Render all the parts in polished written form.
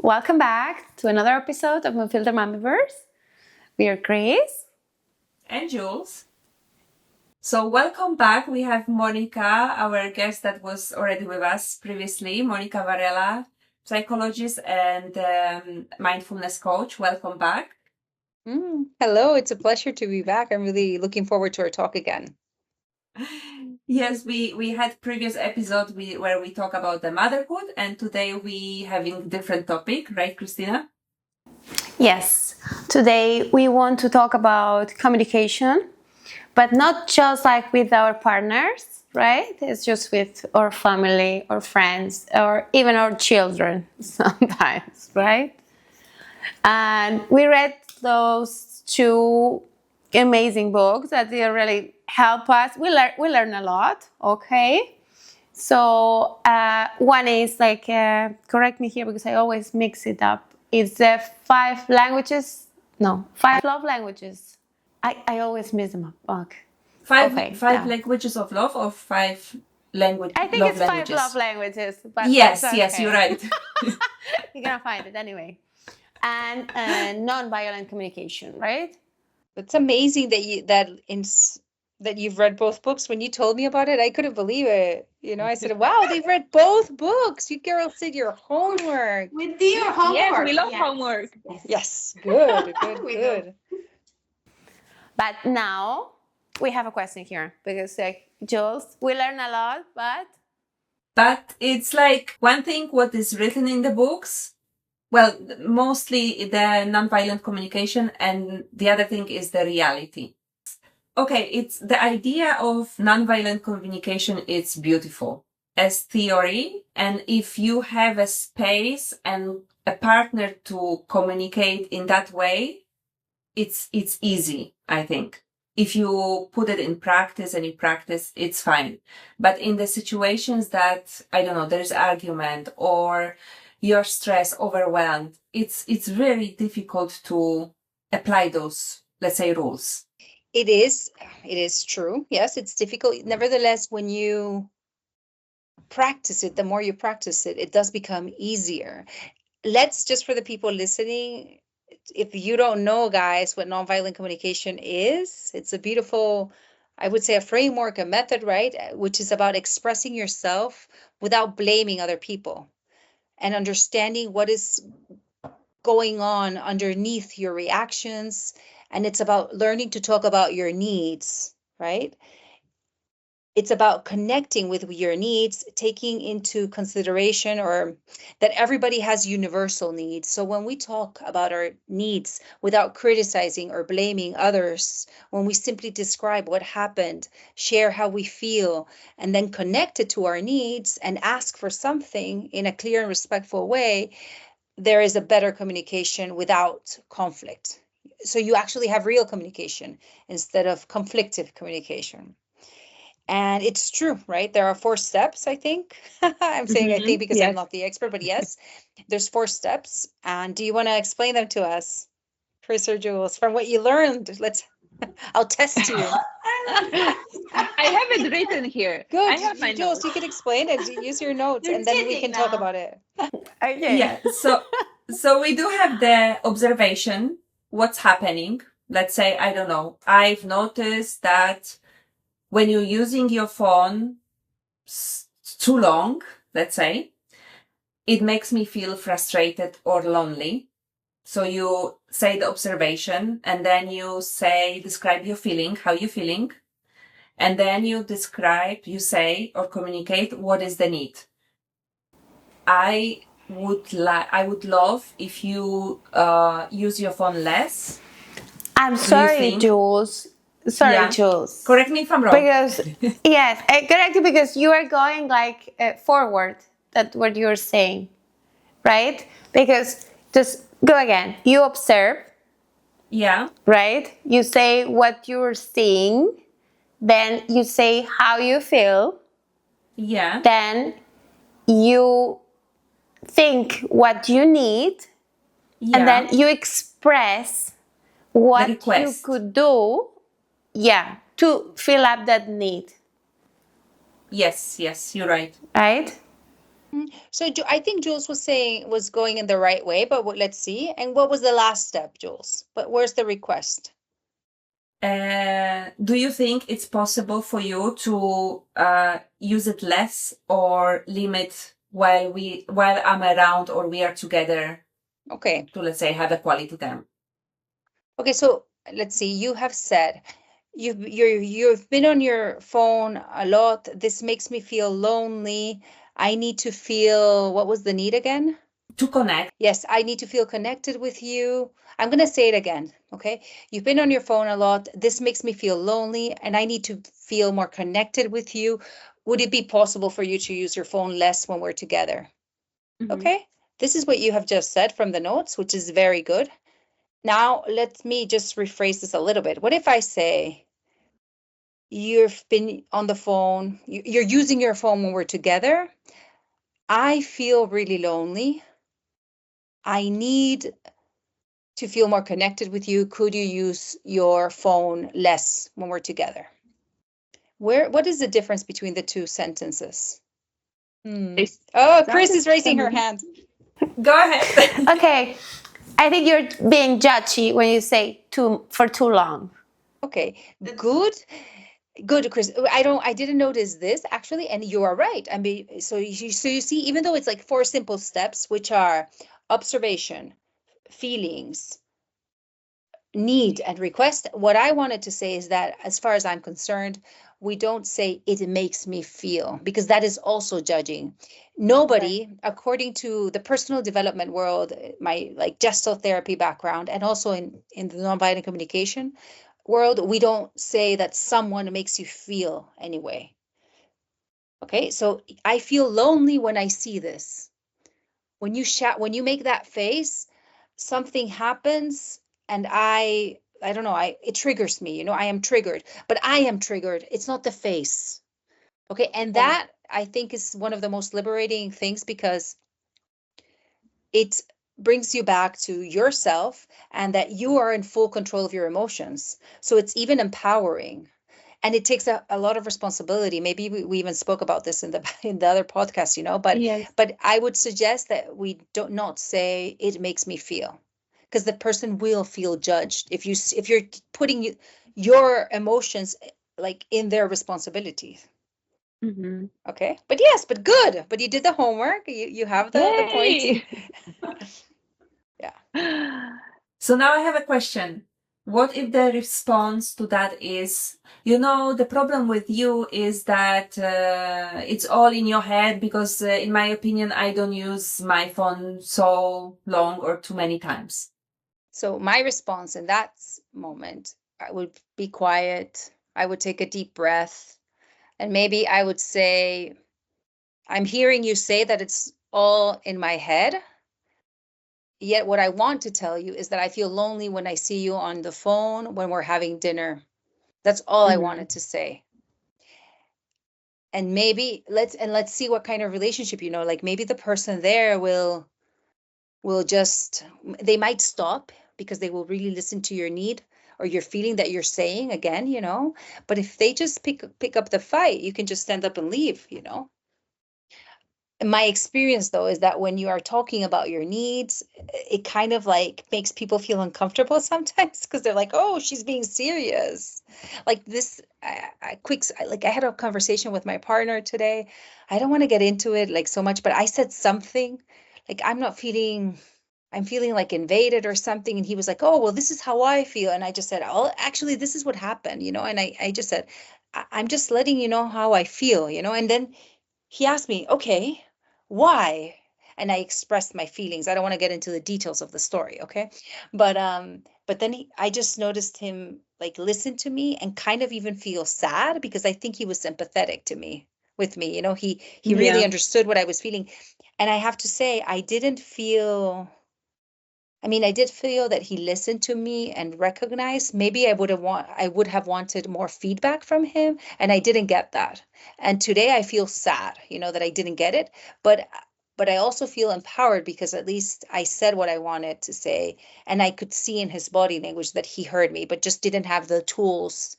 Welcome back to another episode of Unfiltered Mamiverse. We are Grace and Jules. So welcome back. We have Monika, our guest that was already with us previously, Monika Varela, psychologist and mindfulness coach. Welcome back. Hello, it's a pleasure to be back. I'm really looking forward to our talk again. Yes, we had previous episode where we talk about the motherhood, and today we having different topic, right, Christina? Yes, today we want to talk about communication, but not just like with our partners, right? It's just with our family or friends or even our children sometimes, right? And we read those two amazing books that they really help us. We learn a lot, okay? So one is like, correct me here because I always mix it up. It's the five love languages. I always mix them up. Okay. Five languages of love or five languages? I think it's languages. 5 love languages. But yes, you're right. You're gonna find it anyway. And nonviolent communication, right? It's amazing that you've read both books. When you told me about it, I couldn't believe it. I said, "Wow, they've read both books. You girls did your homework." We did your homework. Yes, we love homework. Yes, good. But now we have a question here because, Jules, we learn a lot, but it's like one thing what is written in the books. Well, mostly the nonviolent communication, and the other thing is the reality. Okay, it's the idea of nonviolent communication. It's beautiful as theory, and if you have a space and a partner to communicate in that way, it's easy, I think. If you put it in practice and you practice, it's fine. But in the situations that, I don't know, there's argument or you're stressed, overwhelmed, it's very difficult to apply those, let's say, rules. It is true. Yes, it's difficult. Nevertheless, when you practice it, the more you practice it, it does become easier. Let's just, for the people listening, if you don't know, guys, what nonviolent communication is, it's a beautiful, I would say, a framework, a method, right? Which is about expressing yourself without blaming other people and understanding what is going on underneath your reactions. And it's about learning to talk about your needs, right? It's about connecting with your needs, taking into consideration or that everybody has universal needs. So when we talk about our needs without criticizing or blaming others, when we simply describe what happened, share how we feel, and then connect it to our needs and ask for something in a clear and respectful way, there is a better communication without conflict. So you actually have real communication instead of conflictive communication. And it's true, right? There are 4 steps, I think. I'm saying I think because I'm not the expert, but yes, there's 4 steps. And do you want to explain them to us, Chris or Jules, from what you learned? I'll test you. I have it written here. Good. I have my Jules, notes. You can explain it. Use your notes, and then we can talk about it. Okay. Yeah. So we do have the observation, what's happening. Let's say, I don't know, I've noticed that when you're using your phone too long, let's say, it makes me feel frustrated or lonely. So you say the observation and then you describe your feeling, how you're feeling. And then you say or communicate what is the need. I would love if you use your phone less. I'm sorry, Jules. Jules. Correct me if I'm wrong. Because yes, correct you because you are going like forward. That's what you're saying, right? Because just go again. You observe. Yeah. Right. You say what you're seeing. Then you say how you feel. Yeah. Then you think what you need. Yeah. And then you express what you could do. Yeah, to fill up that need. Yes, you're right. Right? So I think Jules was going in the right way, but let's see. And what was the last step, Jules? But where's the request? Do you think it's possible for you to use it less or limit while I'm around or we are together? Okay. To, let's say, have a quality time. Okay, so let's see. You have said you've been on your phone a lot. This makes me feel lonely. I need to feel, what was the need again? To connect. Yes, I need to feel connected with you. I'm going to say it again, okay? You've been on your phone a lot. This makes me feel lonely, and I need to feel more connected with you. Would it be possible for you to use your phone less when we're together? Okay, this is what you have just said from the notes, which is very good. Now, let me just rephrase this a little bit. What if I say, you've been on the phone, you're using your phone when we're together. I feel really lonely. I need to feel more connected with you. Could you use your phone less when we're together? What is the difference between the two sentences? Oh, Chris is raising her hand. Go ahead. Okay, I think you're being judgy when you say for too long. Okay, good, Chris. I didn't notice this actually, and you are right. I mean, so you see, even though it's like 4 simple steps, which are observation, feelings, need, and request, what I wanted to say is that, as far as I'm concerned, we don't say it makes me feel, because that is also judging. Nobody, according to the personal development world, my like gestalt therapy background, and also in the nonviolent communication world, we don't say that someone makes you feel anyway. Okay, so I feel lonely when I see this. When you make that face, something happens, and I don't know, it triggers me, I am triggered, but I am triggered. It's not the face. Okay, and that I think is one of the most liberating things, because it brings you back to yourself and that you are in full control of your emotions. So it's even empowering. And it takes a lot of responsibility. Maybe we even spoke about this in the other podcast, but Yes. but I would suggest that we don't not say it makes me feel, because the person will feel judged if you're putting your emotions like in their responsibility. Okay, but yes, but good. But you did the homework. You have the points. Yeah. So now I have a question. What if the response to that is, the problem with you is that it's all in your head because, in my opinion, I don't use my phone so long or too many times. So my response in that moment, I would be quiet. I would take a deep breath. And maybe I would say, I'm hearing you say that it's all in my head. Yet what I want to tell you is that I feel lonely when I see you on the phone, when we're having dinner. That's all I wanted to say. And maybe let's see what kind of relationship, like maybe the person there will just, they might stop because they will really listen to your need or your feeling that you're saying again, but if they just pick up the fight, you can just stand up and leave. My experience though is that when you are talking about your needs, it kind of like makes people feel uncomfortable sometimes, because they're like, oh, she's being serious. Like this, I had a conversation with my partner today. I don't want to get into it like so much, but I said something like, I'm feeling like invaded or something. And he was like, oh, well, this is how I feel. And I just said, oh, actually, this is what happened, and I just said, I'm just letting you know how I feel, and then he asked me, okay, why? And I expressed my feelings. I don't want to get into the details of the story, okay? But then I just noticed him like listen to me and kind of even feel sad, because I think he was sympathetic with me. He really understood what I was feeling. And I have to say, I did feel that he listened to me and recognized. Maybe I would have wanted more feedback from him, and I didn't get that. And today I feel sad, that I didn't get it, but I also feel empowered, because at least I said what I wanted to say, and I could see in his body language that he heard me, but just didn't have the tools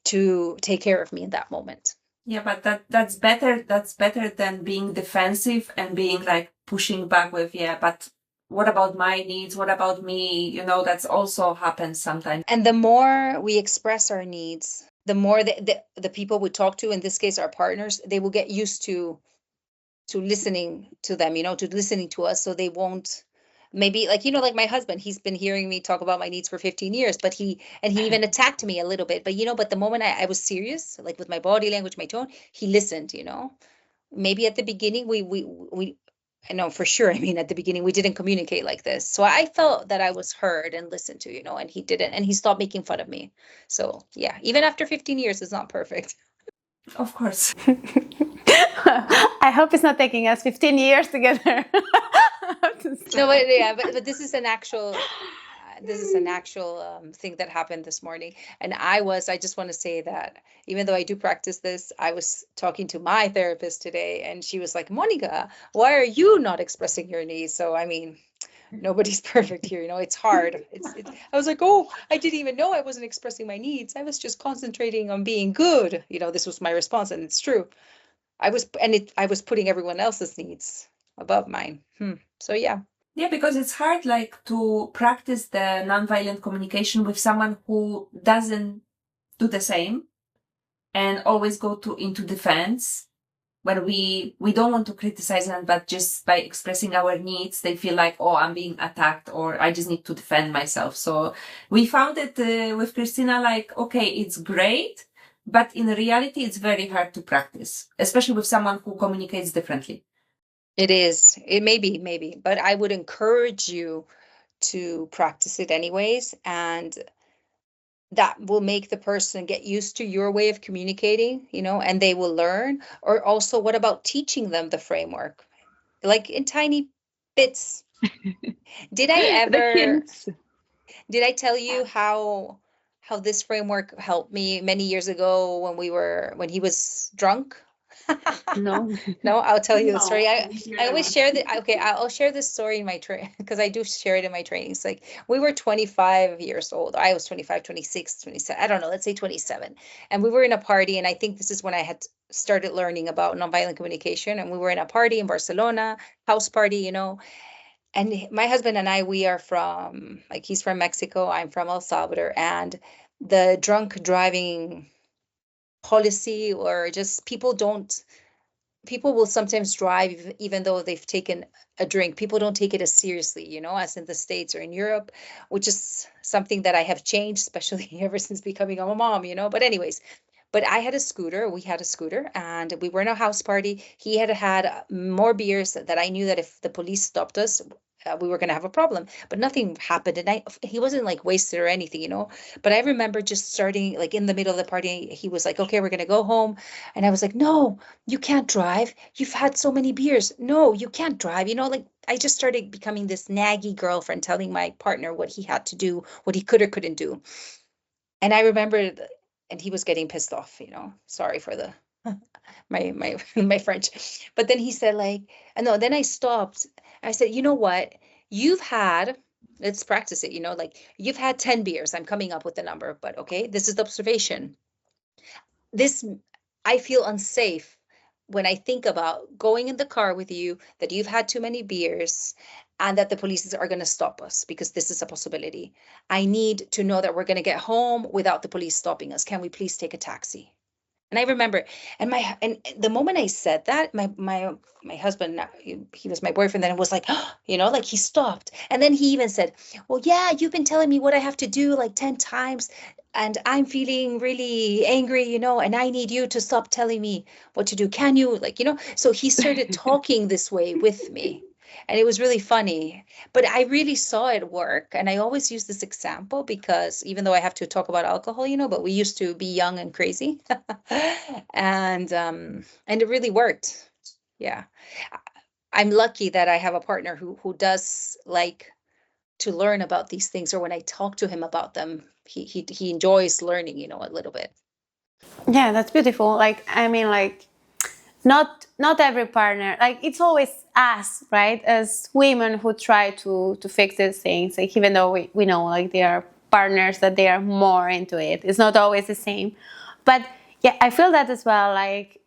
to take care of me in that moment. Yeah, but that's better. That's better than being defensive and being like pushing back with, yeah, but what about my needs? What about me? That's also happens sometimes. And the more we express our needs, the more the people we talk to, in this case our partners, they will get used to listening to them, to listening to us, so they won't, maybe, like, like my husband, he's been hearing me talk about my needs for 15 years, but he even attacked me a little bit, but the moment I was serious, like with my body language, my tone, he listened. Maybe at the beginning we I know for sure, I mean, at the beginning we didn't communicate like this, so I felt that I was heard and listened to, and he didn't, and he stopped making fun of me. So yeah, even after 15 years, it's not perfect. Of course. I hope it's not taking us 15 years together. No, but yeah, but this is an actual thing that happened this morning. And I just want to say that even though I do practice this, I was talking to my therapist today, and she was like, Monika, why are you not expressing your needs? So I mean, nobody's perfect here, it's hard. I was like, oh, I didn't even know I wasn't expressing my needs. I was just concentrating on being good. This was my response, and it's true. I was putting everyone else's needs above mine. So yeah. Yeah, because it's hard, like, to practice the nonviolent communication with someone who doesn't do the same and always go into defense, when we don't want to criticize them, but just by expressing our needs, they feel like, oh, I'm being attacked, or I just need to defend myself. So we found it with Christina, like, okay, it's great, but in reality, it's very hard to practice, especially with someone who communicates differently. It is. It may be, maybe, but I would encourage you to practice it anyways, and that will make the person get used to your way of communicating, and they will learn. Or also, what about teaching them the framework, like in tiny bits? Did I The ever hints. did I tell you how this framework helped me many years ago when he was drunk? No. No, I'll tell you the story. I always share okay, I'll share this story in my train because I do share it in my trainings. Like, we were 25 years old. I was 25, 26, 27. I don't know, let's say 27. And we were in a party, and I think this is when I had started learning about nonviolent communication. And we were in a party in Barcelona, house party. And my husband and I, we are from, like, he's from Mexico, I'm from El Salvador, and the drunk driving policy, or just people will sometimes drive even though they've taken a drink. People don't take it as seriously, as in the States or in Europe, which is something that I have changed, especially ever since becoming a mom, But anyways, we had a scooter, and we were in a house party. He had more beers that I knew that if the police stopped us, we were going to have a problem, but nothing happened. And he wasn't like wasted or anything, but I remember just starting, like, in the middle of the party, he was like, okay, we're going to go home. And I was like, no, you can't drive. You've had so many beers. No, you can't drive. Like, I just started becoming this naggy girlfriend, telling my partner what he had to do, what he could or couldn't do. And I remember, and he was getting pissed off, sorry for the my my French. But then he said, like, no, then I stopped. I said, you know what? You've had, let's practice it, like, you've had 10 beers. I'm coming up with the number, but okay, this is the observation. I feel unsafe when I think about going in the car with you, that you've had too many beers, and that the police are going to stop us, because this is a possibility. I need to know that we're going to get home without the police stopping us. Can we please take a taxi? And I remember, and the moment I said that, my husband, he was my boyfriend then, was like, like, he stopped. And then he even said, well, yeah, you've been telling me what I have to do like 10 times, and I'm feeling really angry, and I need you to stop telling me what to do. Can you, like, so he started talking this way with me. And it was really funny, but I really saw it work. And I always use this example because, even though I have to talk about alcohol, but we used to be young and crazy. And it really worked. Yeah. I'm lucky that I have a partner who does like to learn about these things, or when I talk to him about them, he enjoys learning, a little bit. Yeah, that's beautiful. Like, I mean, like, not every partner, like, it's always us, right, as women who try to fix these things, like, even though we know, like, there are partners that they are more into it, it's not always the same. But Yeah, I feel that as well. Like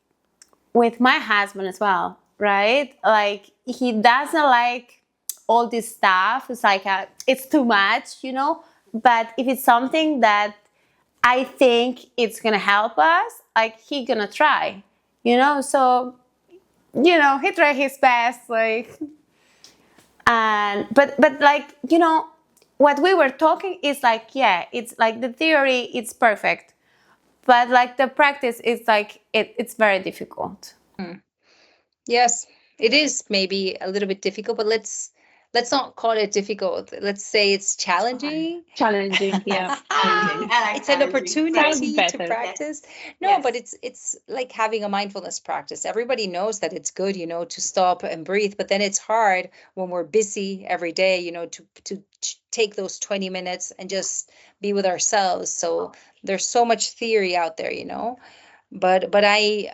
with my husband as well, right? Like he doesn't like all this stuff. It's like it's too much, you know. But if it's something that I think it's gonna help us, like he gonna try, you know. So you know, he tried his best, like, and but like you know, what we were talking is like, yeah, it's like the theory, it's perfect, but like the practice is like it's very difficult. Yes, it is maybe a little bit difficult, but let's not call it difficult. Let's say it's challenging. Challenging, yeah. Challenging. It's an Sounds opportunity to better. practice. No, but it's like having a mindfulness practice. Everybody knows that it's good, you know, to stop and breathe, but then it's hard when we're busy every day, you know, to take those 20 minutes and just be with ourselves. So there's so much theory out there, you know. But I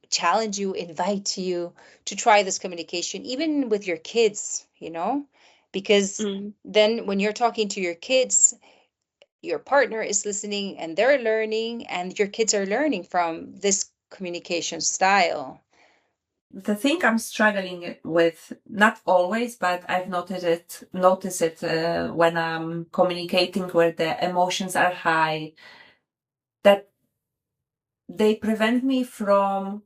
challenge you, invite you to try this communication, even with your kids, you know, because then when you're talking to your kids, your partner is listening and they're learning, and your kids are learning from this communication style. The thing I'm struggling with, not always, but I've noticed it when I'm communicating where the emotions are high, that they prevent me from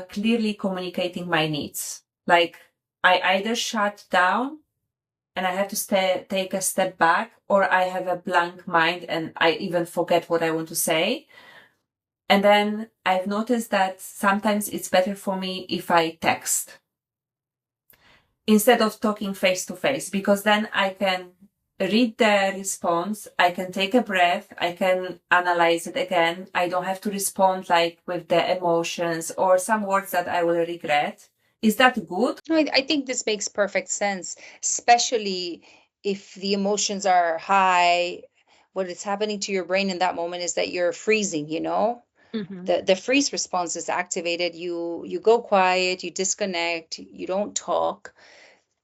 clearly communicating my needs. Like I either shut down and I have to take a step back, or I have a blank mind and I even forget what I want to say. And then I've noticed that sometimes it's better for me if I text instead of talking face to face, because then I can read the response, I can take a breath, I can analyze it again. I don't have to respond like with the emotions or some words that I will regret. Is that good? No, I think this makes perfect sense, especially if the emotions are high. What is happening to your brain in that moment is that you're freezing, you know? The freeze response is activated. You go quiet, you disconnect, you don't talk.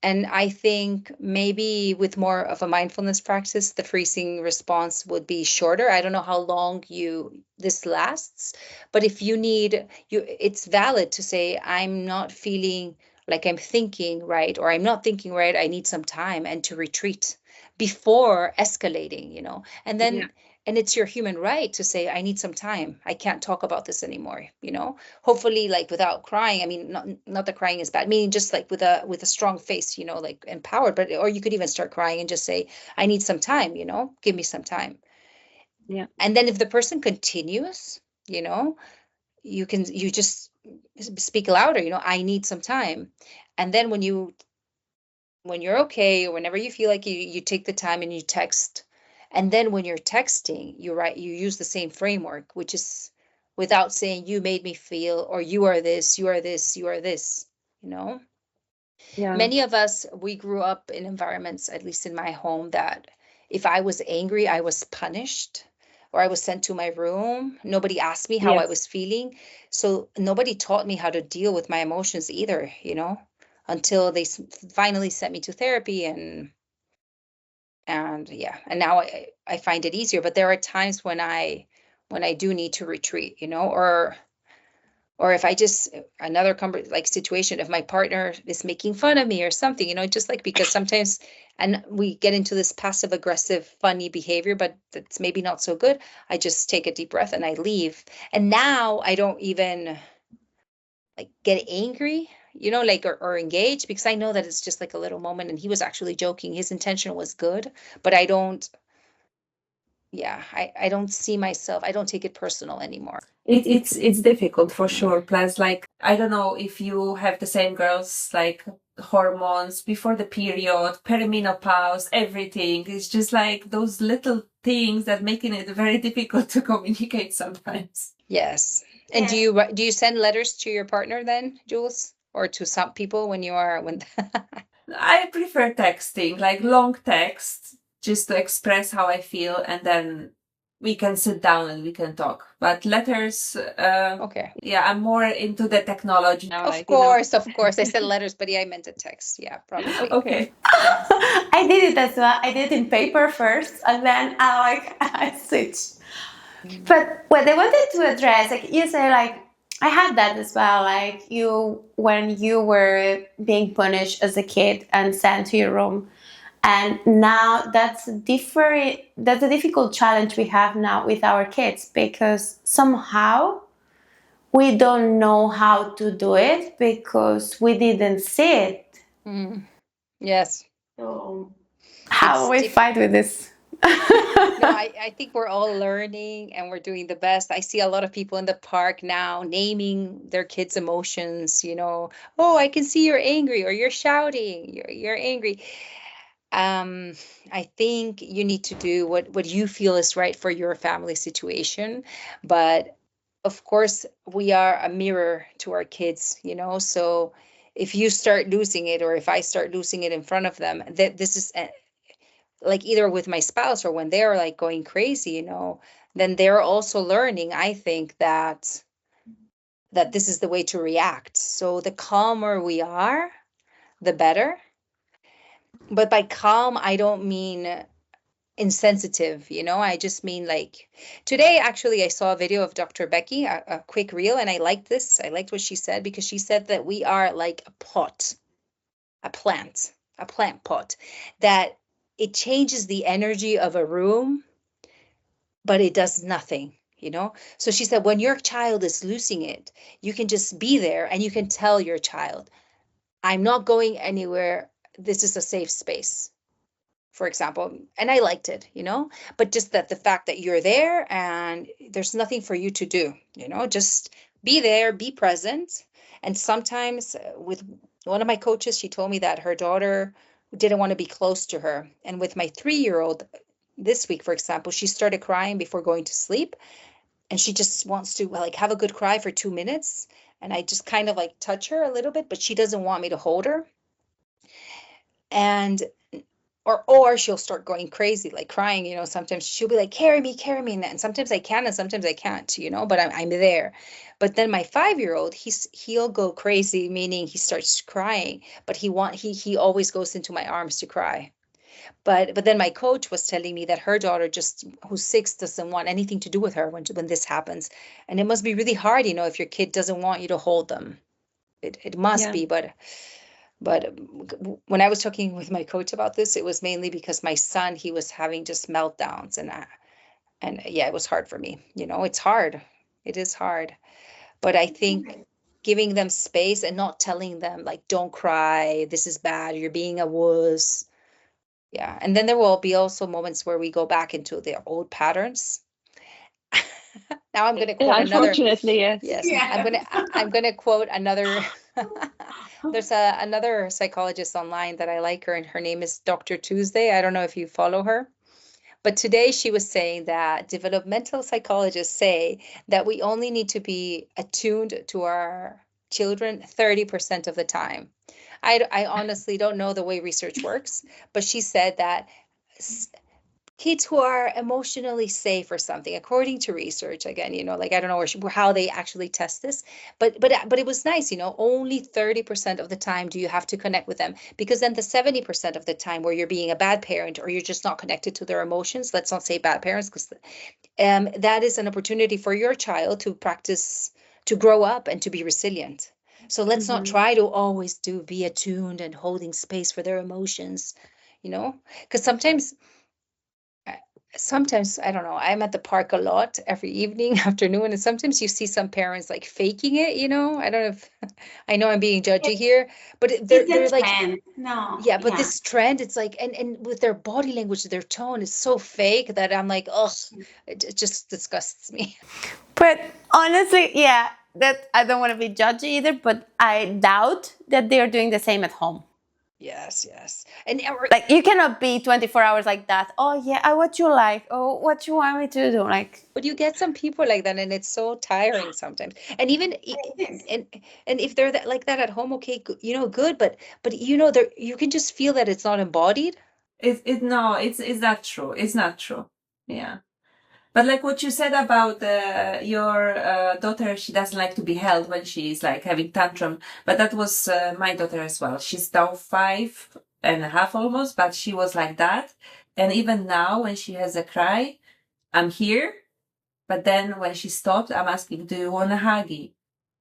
And I think maybe with more of a mindfulness practice, the freezing response would be shorter. I don't know how long this lasts, but if you need it's valid to say, I'm not feeling like I'm thinking right, or I'm not thinking right, I need some time, and to retreat before escalating, you know. And then and it's your human right to say, I need some time. I can't talk about this anymore, you know. Hopefully, like without crying. I mean, not that crying is bad, meaning just like with a strong face, you know, like empowered. But or you could even start crying and just say, I need some time, you know, give me some time. Yeah. And then if the person continues, you know, you just speak louder, you know, I need some time. And then when you're okay, or whenever you feel like you take the time and you text. And then when you're texting, you use the same framework, which is without saying, you made me feel, or you are this, you are this, you are this, you know. Yeah. Many of us, we grew up in environments, at least in my home, that if I was angry, I was punished, or I was sent to my room. Nobody asked me how I was feeling. So nobody taught me how to deal with my emotions either, you know, until they finally sent me to therapy. And yeah, and now I find it easier. But there are times when I do need to retreat, you know, or if I just another like situation, if my partner is making fun of me or something, you know, just like, because sometimes, and we get into this passive aggressive funny behavior, but that's maybe not so good. I just take a deep breath and I leave. And now I don't even like get angry, you know, like, or engage, because I know that it's just like a little moment and he was actually joking. His intention was good, but I don't see myself, I don't take it personal anymore. It's difficult for sure. Plus, like, I don't know if you have the same girls, like hormones before the period, perimenopause, everything. It's just like those little things that making it very difficult to communicate sometimes. Yes. And do you send letters to your partner then, Jules, or to some people when I prefer texting, like long text, just to express how I feel, and then we can sit down and we can talk. But letters, okay. yeah, I'm more into the technology now. Of course. I said letters, but yeah, I meant a text. Yeah, probably. Okay. I did it as well. I did it in paper first, and then I switched. But what I wanted to address, like you say, like I had that as well. Like you, when you were being punished as a kid and sent to your room, and now that's different. That's a difficult challenge we have now with our kids because somehow we don't know how to do it because we didn't see it. Yes. So how It's we fight with this? No, I think we're all learning and we're doing the best. I see a lot of people in the park now naming their kids' emotions, oh, I can see you're angry or you're shouting, you're angry. I think you need to do what you feel is right for your family situation. But of course, we are a mirror to our kids, so if you start losing it or if I start losing it in front of them, that this is like either with my spouse or when they're like going crazy, then they're also learning, I think, that this is the way to react. So the calmer we are, the better. But by calm, I don't mean insensitive, I just mean like today, actually, I saw a video of Dr. Becky, a quick reel, and I liked this. I liked what she said because she said that we are like a pot, a plant pot, that it changes the energy of a room but it does nothing, So she said, when your child is losing it, you can just be there and you can tell your child, I'm not going anywhere. This is a safe space, for example. And I liked it, but just that the fact that you're there and there's nothing for you to do, just be there, be present. And sometimes with one of my coaches, she told me that her daughter didn't want to be close to her. And with my 3-year-old, this week, for example, she started crying before going to sleep, and she just wants to like have a good cry for 2 minutes. And I just kind of like touch her a little bit, but she doesn't want me to hold her. And or she'll start going crazy, like crying, sometimes she'll be like, carry me, and sometimes I can and sometimes I can't, but I'm there. But then my 5-year-old, he'll go crazy, meaning he starts crying, but he always goes into my arms to cry. But then my coach was telling me that her daughter, just who's 6, doesn't want anything to do with her when this happens. And it must be really hard, if your kid doesn't want you to hold them. It must be, but when I was talking with my coach about this, it was mainly because my son, he was having just meltdowns, and yeah, it was hard for me. It's hard. It is hard. But I think giving them space and not telling them like, don't cry, this is bad, you're being a wuss. Yeah. And then there will be also moments where we go back into the old patterns. Now I'm going to quote another. Unfortunately, yes. Yes. Yeah. I'm going to quote another. There's another psychologist online that I like her, and her name is Dr. Tuesday. I don't know if you follow her. But today she was saying that developmental psychologists say that we only need to be attuned to our children 30% of the time. I honestly don't know the way research works, but she said that kids who are emotionally safe or something, according to research, again, like I don't know how they actually test this, but it was nice, only 30% of the time do you have to connect with them, because then the 70% of the time where you're being a bad parent or you're just not connected to their emotions, let's not say bad parents, because that is an opportunity for your child to practice, to grow up and to be resilient. So let's not try to always be attuned and holding space for their emotions, because sometimes I don't know, I'm at the park a lot every evening, afternoon, and sometimes you see some parents like faking it, I don't know if I know I'm being judgy here, but they're like, No. yeah, but this trend, it's like, and with their body language, their tone is so fake that I'm like, oh, it just disgusts me. But honestly, yeah, that I don't want to be judgy either, but I doubt that they're doing the same at home. Yes, and Like you cannot be 24 hours like that. Oh yeah, what you like? Oh, what you want me to do? Like, but you get some people like that, and it's so tiring sometimes. And even and if they're like that at home, okay, good, but there, you can just feel that it's not embodied. No, it's not true. It's not true. Yeah. But like what you said about your daughter, she doesn't like to be held when she's like having tantrum. But that was my daughter as well. She's now 5.5 almost, but she was like that. And even now when she has a cry, I'm here But then when she stopped, I'm asking, do you want a huggy?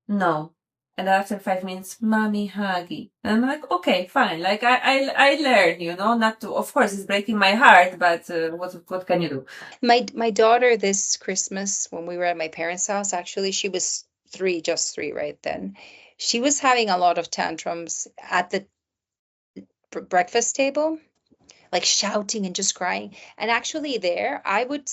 No. And after 5 minutes, mommy huggy. And I'm like, okay, fine. Like I learn, not to, of course, it's breaking my heart, but what can you do? My daughter this Christmas, when we were at my parents' house, actually, she was just three right then. She was having a lot of tantrums at the breakfast table, like shouting and just crying. And actually, there, I would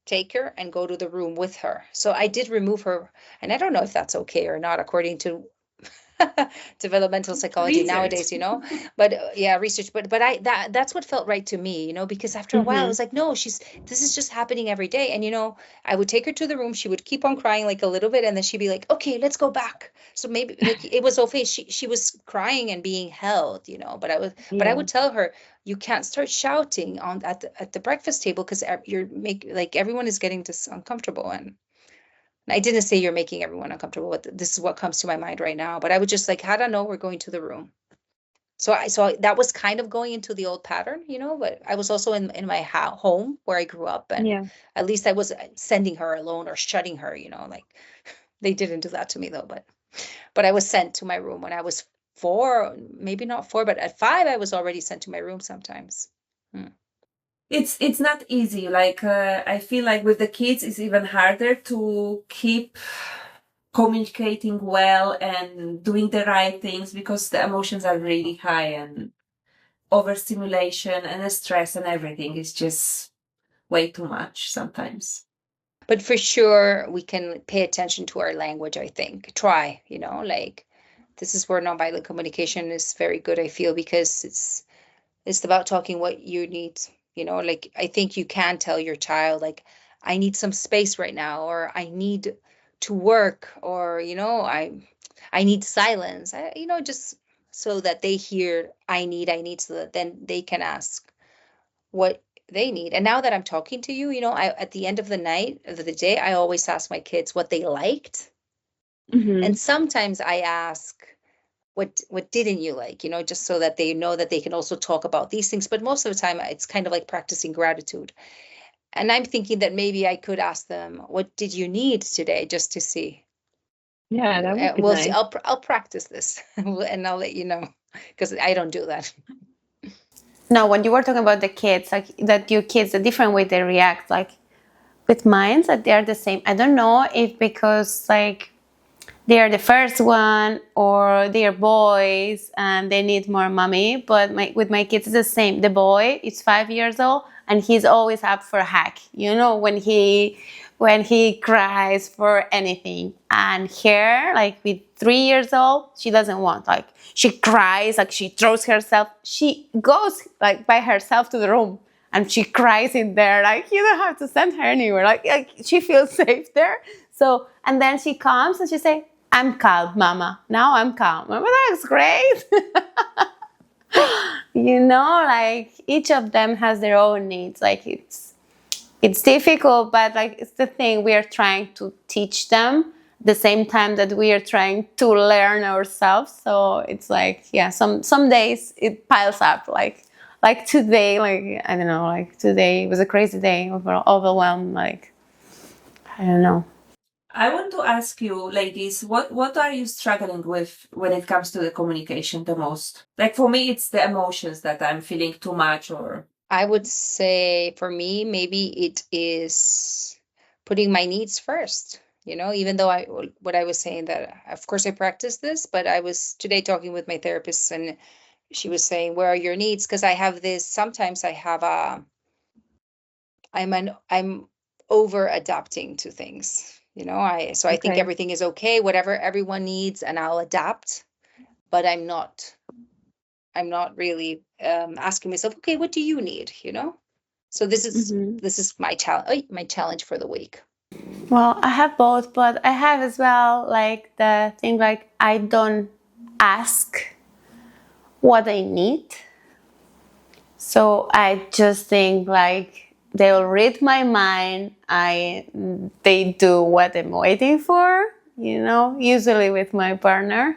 take her and go to the room with her. So I did remove her, and I don't know if that's okay or not, according to developmental psychology Research. nowadays, but yeah, research, but that's what felt right to me, because after a while I was like, no, this is just happening every day. And I would take her to the room, she would keep on crying like a little bit, and then she'd be like, okay, let's go back. So maybe like it was okay, she was crying and being held, but I would tell her, you can't start shouting at the breakfast table, because everyone is getting this uncomfortable. And I didn't say you're making everyone uncomfortable, but this is what comes to my mind right now. But I would just like, I don't know, we're going to the room. So that was kind of going into the old pattern, but I was also in my home where I grew up. And at least I was sending her alone or shutting her, like they didn't do that to me though. But I was sent to my room when I was 4, maybe not 4, but at 5, I was already sent to my room sometimes. It's not easy. Like I feel like with the kids, it's even harder to keep communicating well and doing the right things, because the emotions are really high, and overstimulation and the stress and everything is just way too much sometimes. But for sure, we can pay attention to our language, I think. Try, like this is where nonviolent communication is very good, I feel, because it's about talking what you need. Like I think you can tell your child, like, I need some space right now, or I need to work, or I need silence. Just so that they hear I need, so that then they can ask what they need. And now that I'm talking to you, I at the end of the night of the day, I always ask my kids what they liked. And sometimes I ask, what didn't you like, just so that they know that they can also talk about these things. But most of the time it's kind of like practicing gratitude. And I'm thinking that maybe I could ask them, what did you need today, just to see. Yeah, that would be We'll nice. see. I'll practice this and I'll let you know, because I don't do that. No, when you were talking about the kids, like that your kids, the different way they react, like with mine, that they are the same. I don't know if because like they are the first one or they are boys and they need more mommy, but with my kids it's the same. The boy is 5 years old and he's always up for a hack, when he cries for anything. And her, like with 3 years old, she doesn't want, like she cries, like she throws herself, she goes like by herself to the room and she cries in there, like you don't have to send her anywhere, like she feels safe there. So, and then she comes and she say, I'm calm, mama, now I'm calm. Mama, that's great. Like each of them has their own needs. Like it's difficult, but like it's the thing, we are trying to teach them at the same time that we are trying to learn ourselves. So it's like, yeah, some days it piles up, like today, like I don't know, like today was a crazy day, overwhelmed, like I don't know. I want to ask you, ladies, what are you struggling with when it comes to the communication the most? Like for me, it's the emotions that I'm feeling too much, or I would say for me, maybe it is putting my needs first. Even though what I was saying, that of course I practice this, but I was today talking with my therapist, and she was saying, where are your needs? Because I have this, sometimes I have I'm over adapting to things. I think Okay. everything is okay, whatever everyone needs, and I'll adapt. But I'm not really asking myself, okay, what do you need? So this is my challenge for the week. Well, I have both, but I have as well like the thing, like I don't ask what I need. So I just think like they'll read my mind. They do what I'm waiting for, usually with my partner.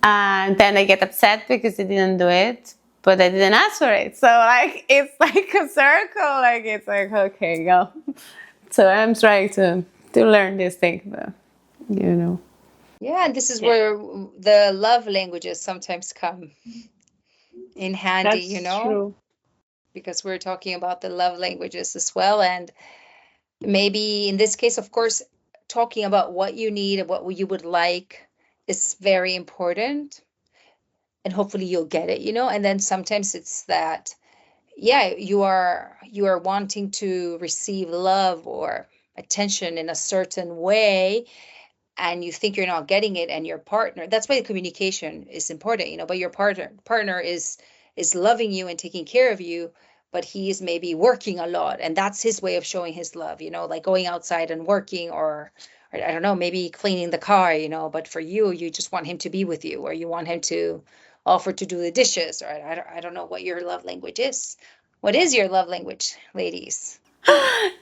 And then I get upset because they didn't do it, but I didn't ask for it. So like it's like a circle. Like it's like, okay, go. So I'm trying to learn this thing, but, Yeah, and this is where the love languages sometimes come in handy, That's true. because we're talking about the love languages as well. And maybe in this case, of course, talking about what you need and what you would like is very important. And hopefully you'll get it, and then sometimes it's that, yeah, you are wanting to receive love or attention in a certain way, and you think you're not getting it, and your partner, that's why communication is important, but your partner is loving you and taking care of you, but he is maybe working a lot, and that's his way of showing his love, like going outside and working, or I don't know, maybe cleaning the car, but for you, you just want him to be with you, or you want him to offer to do the dishes, or I don't know what your love language is. What is your love language, ladies?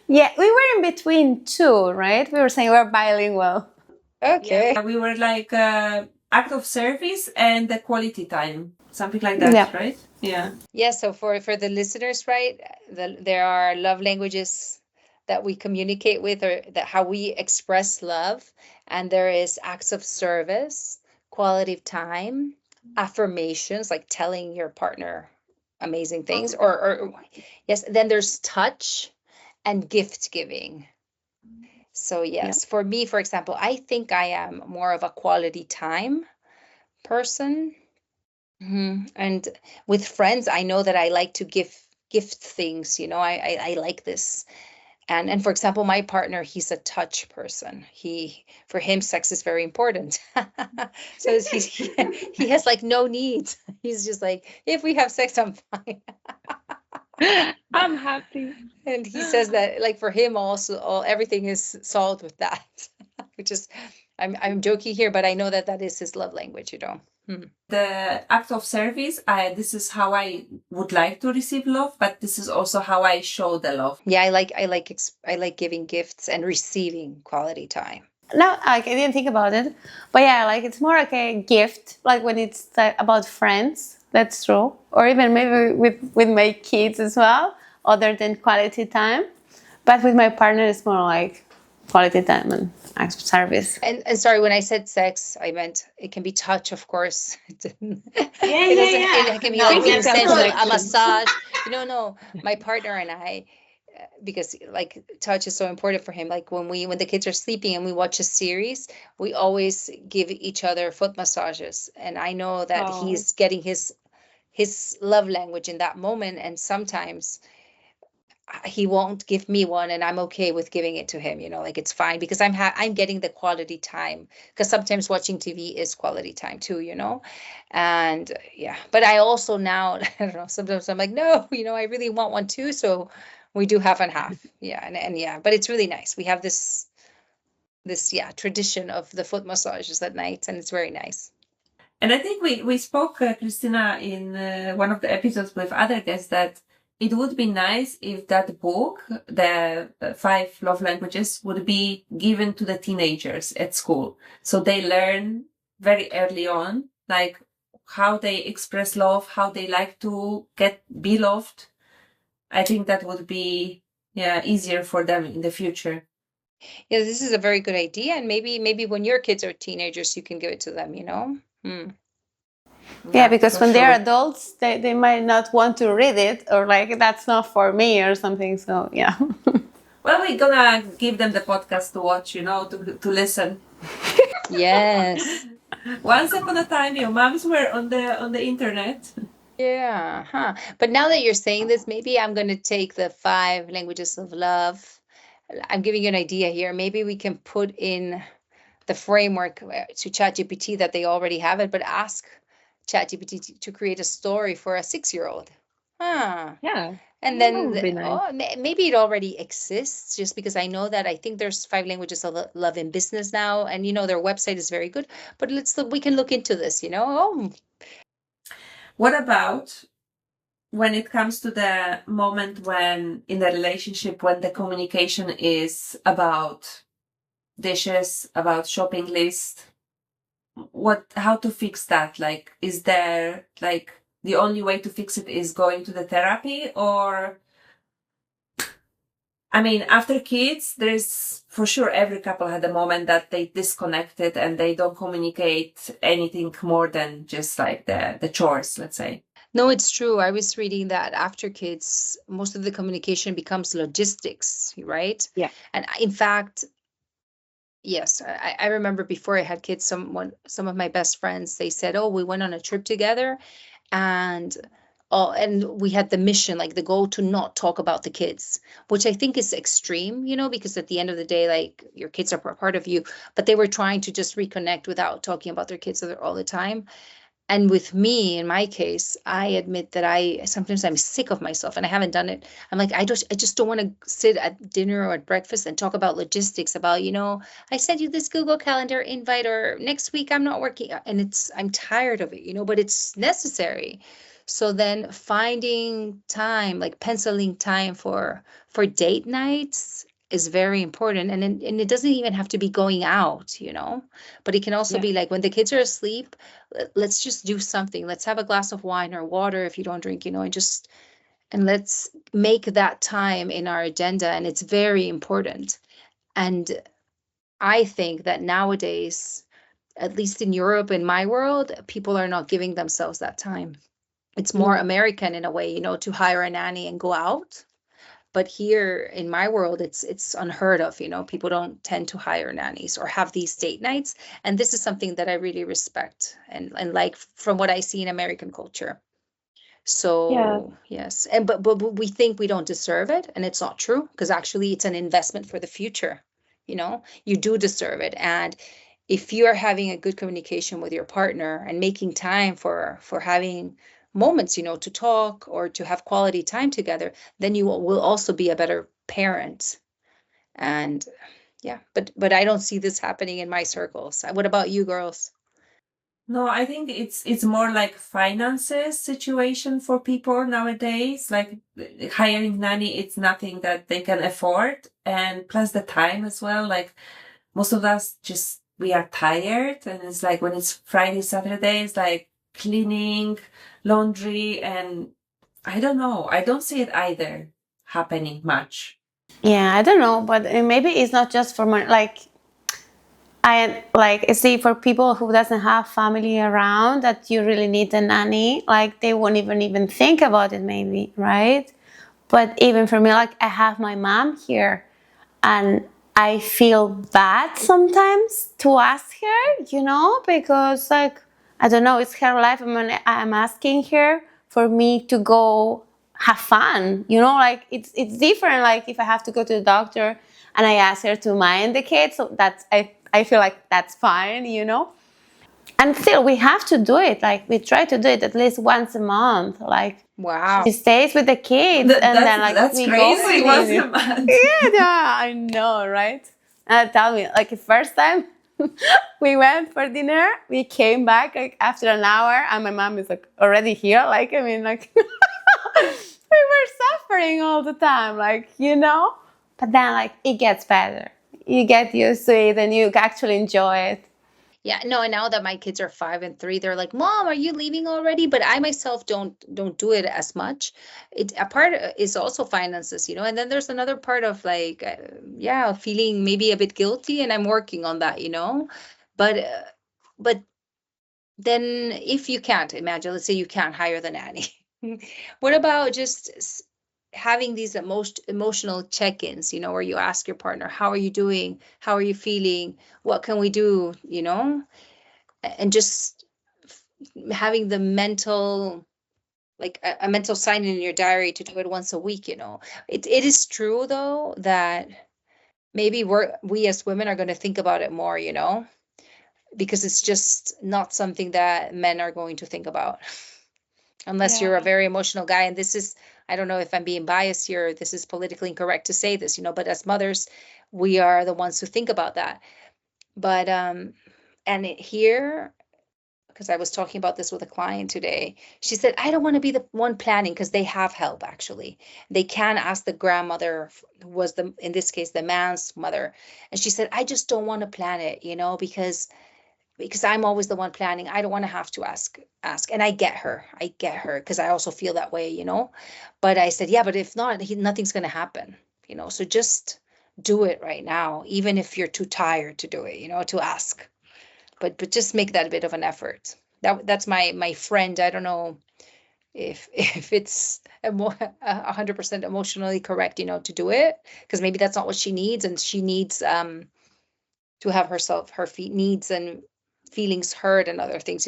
Yeah, we were in between two, right? We were saying we're bilingual. Okay. Yeah, we were like act of service and the quality time, something like that, Yeah. right? Yeah. Yeah, so for the listeners, right, there are love languages that we communicate with, or that how we express love, and there is acts of service, quality of time, affirmations, like telling your partner amazing things, or yes, then there's touch and gift giving. So yes, for me, for example, I think I am more of a quality time person. And with friends, I know that I like to gift things, I like this. And for example, my partner, he's a touch person. For him, sex is very important. So he has like no needs. He's just like, if we have sex, I'm fine. I'm happy. And he says that, like, for him also, everything is solved with that, which is, I'm joking here, but I know that is his love language. The act of service, this is how I would like to receive love, but this is also how I show the love. Yeah, I like giving gifts and receiving quality time. No, like I didn't think about it, but yeah, like it's more like a gift, like when it's about friends. That's true, or even maybe with my kids as well, other than quality time. But with my partner, it's more like quality time and acts of service. And sorry, when I said sex, I meant it can be touch, of course. It can be like Physical sensual, a connection. massage. No, my partner and I, because like touch is so important for him. Like when the kids are sleeping and we watch a series, we always give each other foot massages, and I know that Oh. he's getting his love language in that moment, and sometimes he won't give me one, and I'm okay with giving it to him, like it's fine, because I'm getting the quality time, because sometimes watching TV is quality time too, and yeah, but I also now, I don't know, sometimes I'm like, no, I really want one too, so we do half and half. Yeah, and yeah, but it's really nice. We have this tradition of the foot massages at night, and it's very nice. And I think we spoke, Christina, in one of the episodes with other guests, that it would be nice if that book, the 5 love languages, would be given to the teenagers at school. So they learn very early on, like how they express love, how they like to be loved. I think that would be easier for them in the future. Yeah, this is a very good idea, and maybe when your kids are teenagers, you can give it to them. Yeah, because when they're sure. adults, they might not want to read it, or like that's not for me or something. So yeah. Well, we're gonna give them the podcast to watch, to listen. Yes. Once upon a time, your moms were on the internet. Yeah, But now that you're saying this, maybe I'm going to take the 5 languages of love. I'm giving you an idea here. Maybe we can put in the framework to ChatGPT that they already have it, but ask ChatGPT to create a story for a 6-year-old. Yeah. And That then, would be nice. maybe it already exists, just because I know that I think there's 5 languages of love in business now, and their website is very good. But we can look into this. What about when it comes to the moment when in the relationship, when the communication is about dishes, about shopping list? How to fix that? Like, is there like the only way to fix it is going to the therapy, or I mean, after kids, there's for sure every couple had a moment that they disconnected and they don't communicate anything more than just like the chores, let's say. No, it's true. I was reading that after kids, most of the communication becomes logistics, right? Yeah. And in fact, yes, I remember before I had kids, some of my best friends, they said, "Oh, we went on a trip together, and and we had the mission, like the goal to not talk about the kids," which I think is extreme, because at the end of the day, like your kids are part of you, but they were trying to just reconnect without talking about their kids all the time. And with me, in my case, I admit that sometimes I'm sick of myself and I haven't done it. I'm like, I just don't want to sit at dinner or at breakfast and talk about logistics about, I sent you this Google Calendar invite, or next week I'm not working. And I'm tired of it, but it's necessary. So then finding time, like penciling time for date nights is very important. And it doesn't even have to be going out, but it can also Yeah. be like when the kids are asleep, let's just do something. Let's have a glass of wine or water if you don't drink, and let's make that time in our agenda. And it's very important. And I think that nowadays, at least in Europe, in my world, people are not giving themselves that time. It's more No. American in a way, to hire a nanny and go out. But here in my world, it's unheard of. People don't tend to hire nannies or have these date nights. And this is something that I really respect and like from what I see in American culture. Yeah. So yes, and but we think we don't deserve it, and it's not true, because actually it's an investment for the future. You do deserve it. And if you are having a good communication with your partner and making time for having moments, to talk or to have quality time together, then you will also be a better parent. And yeah, but I don't see this happening in my circles. What about you girls? No, I think it's more like finances situation for people nowadays. Like hiring nanny, it's nothing that they can afford, and plus the time as well. Like most of us just we are tired, and it's like when it's Friday, Saturday, it's like cleaning, laundry, and I don't know. I don't see it either happening much. Yeah, I don't know, but maybe it's not just for my like I like see for people who doesn't have family around that you really need a nanny. Like they won't even think about it, maybe, right? But even for me, like I have my mom here, and I feel bad sometimes to ask her, because like I don't know, it's her life. I mean, I'm asking her for me to go have fun, like it's different. Like if I have to go to the doctor and I ask her to mind the kids, so that's I feel like that's fine, And still, we have to do it. Like we try to do it at least once a month. Like Wow. she stays with the kids, and then like That's we crazy. go Once for a month. yeah, I know, right? Tell me, like the first time we went for dinner, we came back like after an hour, and my mom is like already here. Like I mean, like we were suffering all the time, like. But then, like it gets better. You get used to it, and you actually enjoy it. Yeah, no, and now that my kids are 5 and 3, they're like, "Mom, are you leaving already?" But I myself don't do it as much. A part is also finances, and then there's another part of like, yeah, feeling maybe a bit guilty, and I'm working on that, But then if you can't imagine, let's say you can't hire the nanny, what about just having these emotional check-ins, where you ask your partner, "How are you doing? How are you feeling? What can we do?" And just having the mental, like a mental sign in your diary to do it once a week. It is true though that maybe we as women are going to think about it more, because it's just not something that men are going to think about unless you're a very emotional guy. And this is, I don't know if I'm being biased here, this is politically incorrect to say this, but as mothers, we are the ones who think about that. But here, because I was talking about this with a client today. She said, "I don't want to be the one planning," because they have help actually. They can ask the grandmother, who was in this case, the man's mother. And she said, "I just don't want to plan it, because I'm always the one planning. I don't want to have to ask." And I get her. Because I also feel that way. But I said, "Yeah, but if not, nothing's going to happen." So just do it right now, even if you're too tired to do it, to ask. But just make that a bit of an effort. That's my friend. I don't know if it's 100% emotionally correct, to do it, because maybe that's not what she needs, and she needs to have her needs and feelings heard and other things,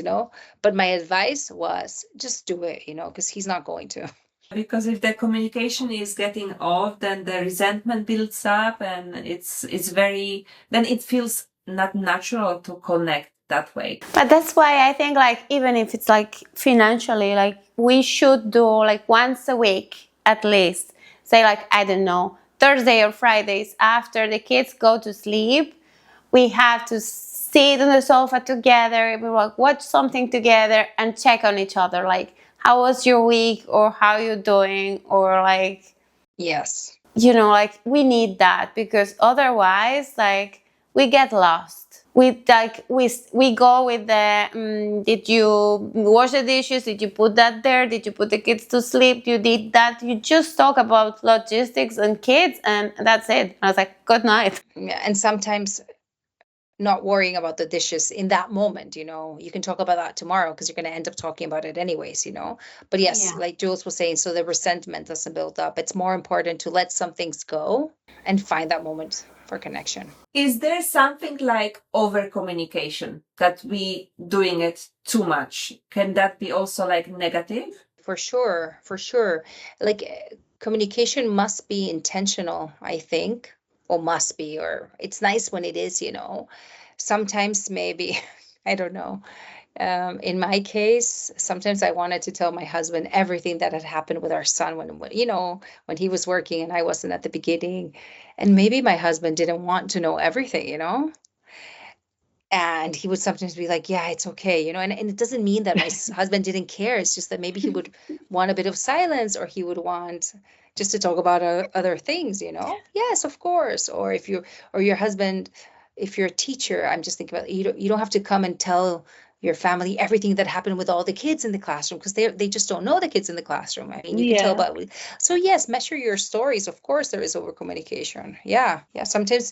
But my advice was just do it, because he's not going to. Because if the communication is getting off, then the resentment builds up, and then it feels not natural to connect that way. But that's why I think, like, even if it's like financially, like, we should do like once a week at least, say, like, I don't know, Thursday or Fridays after the kids go to sleep, we have to sit on the sofa together, we like watch something together and check on each other, like, how was your week, or how you doing, or like, yes, like, we need that, because otherwise, like, we get lost. We go with the did you wash the dishes, did you put that there, did you put the kids to sleep, you did that, you just talk about logistics and kids, and that's it. I was like, good night. yeah. And sometimes not worrying about the dishes in that moment, you can talk about that tomorrow, because you're going to end up talking about it anyways, But yes, Yeah. like Jules was saying, so the resentment doesn't build up. It's more important to let some things go and find that moment for connection. Is there something like over communication, that we doing it too much? Can that be also like negative? For sure. Like communication must be intentional, I think. Or must be, or it's nice when it is, Sometimes maybe, I don't know. In my case, sometimes I wanted to tell my husband everything that had happened with our son when he was working and I wasn't at the beginning. And maybe my husband didn't want to know everything, And he would sometimes be like, yeah, it's okay, and it doesn't mean that my husband didn't care. It's just that maybe he would want a bit of silence, or he would want just to talk about other things, Yes, of course. Or your husband, if you're a teacher, I'm just thinking about, you don't have to come and tell your family everything that happened with all the kids in the classroom, because they just don't know the kids in the classroom. I mean, you can tell about. So yes, measure your stories. Of course, there is over communication. Yeah. Sometimes.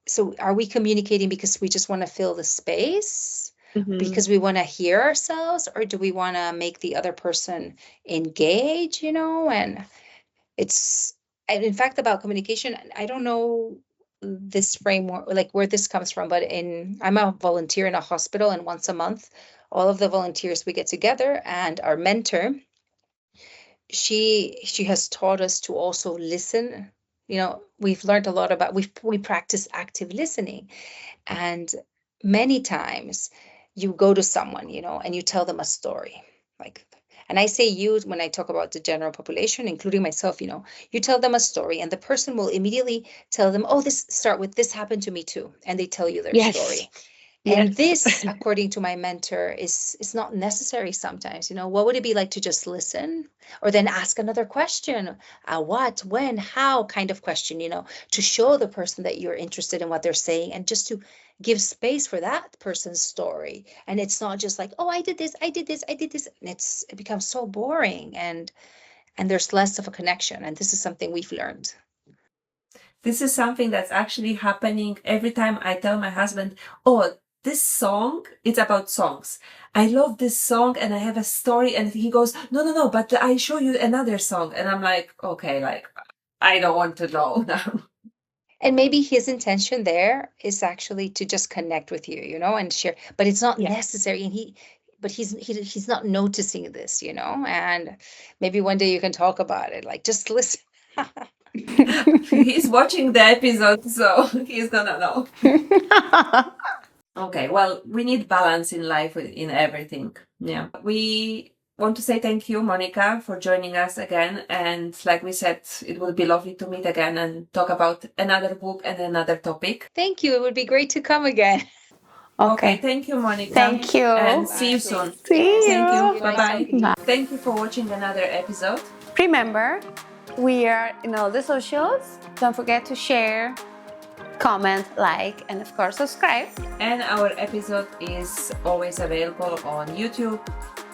So are we communicating because we just want to fill the space, because we want to hear ourselves, or do we want to make the other person engage, And and in fact, about communication, I don't know this framework, like where this comes from, but I'm a volunteer in a hospital, and once a month, all of the volunteers, we get together, and our mentor, she has taught us to also listen. We've learned a lot about, we practice active listening, and many times you go to someone, and you tell them a story, like, and I say you when I talk about the general population, including myself, you tell them a story, and the person will immediately tell them, oh, start with this happened to me too, and they tell you their story. And this, according to my mentor, is not necessary sometimes. What would it be like to just listen, or then ask another question? What, when, how kind of question, to show the person that you're interested in what they're saying, and just to give space for that person's story. And it's not just like, oh, I did this. And it becomes so boring, and there's less of a connection. And this is something we've learned. This is something that's actually happening every time I tell my husband, oh, this song, it's about songs. I love this song and I have a story. And he goes, no, but I show you another song. And I'm like, okay, like, I don't want to know now. And maybe his intention there is actually to just connect with you, and share, but it's not necessary. And he's not noticing this, and maybe one day you can talk about it, like, just listen. He's watching the episode, so he's gonna know. Okay, well, we need balance in life, in everything. Yeah. We want to say thank you, Monika, for joining us again. And like we said, it would be lovely to meet again and talk about another book and another topic. Thank you. It would be great to come again. Okay, thank you, Monika. Thank you. And see you soon. See you. Thank you. Bye-bye. Bye. Thank you for watching another episode. Remember, we are in all the socials. Don't forget to share, comment, like, and of course subscribe. And our episode is always available on YouTube,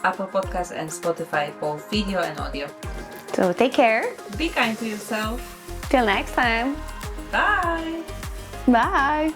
Apple Podcasts, and Spotify, both video and audio. So take care. Be kind to yourself. Till next time. Bye. Bye.